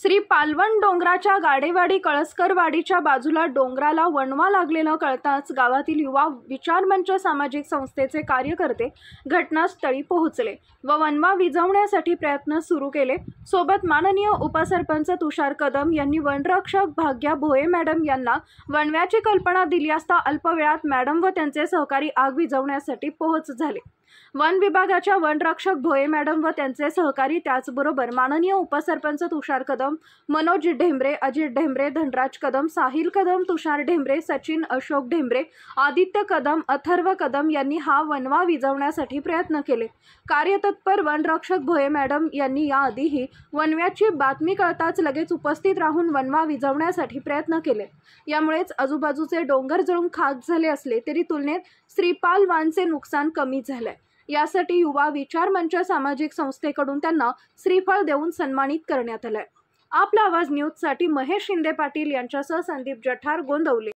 श्री पालवण डोंगराच्या गाडेवाडी कळसकरवाडीच्या बाजूला डोंगराला वणवा लागलेलं कळताच गावातील युवा विचारमंच सामाजिक संस्थेचे कार्यकर्ते घटनास्थळी पोहोचले व वणवा विझवण्यासाठी प्रयत्न सुरू केले। सोबत माननीय उपसरपंच तुषार कदम यांनी वनरक्षक भाग्या भोये मॅडम यांना वणव्याची कल्पना दिली असता अल्प वेळात मॅडम व त्यांचे सहकारी आग विझवण्यासाठी पोहोच झाले। वन विभागाच्या वनरक्षक भोये मॅडम व त्यांचे सहकारी त्याचबरोबर माननीय उपसरपंच तुषार कदम, मनोज ढेंबरे, अजित ढेंबरे, धनराज कदम, साहिल कदम, तुषार ढेंबरे, सचिन अशोक ढेंबरे, आदित्य कदम, अथर्व कदम यांनी हा वणवा विझवण्यासाठी प्रयत्न केले। कार्यतत्पर वनरक्षक भोये मॅडम यांनी याआधीही वणव्याची बातमी कळताच लगेच उपस्थित राहून वणवा विझवण्यासाठी प्रयत्न केले। यामुळेच आजूबाजूचे डोंगर जळून खाक झाले असले तरी तुलनेत श्रीपालवांचे नुकसान कमी झाले। यासाठी युवा विचार मंच सामाजिक संस्थेकडून त्यांना श्रीफळ देऊन सन्मानित करण्यात आले। आपला आवाज न्यूजसाठी महेश शिंदे पाटील यांच्यासह संदीप जठार, गोंदवले।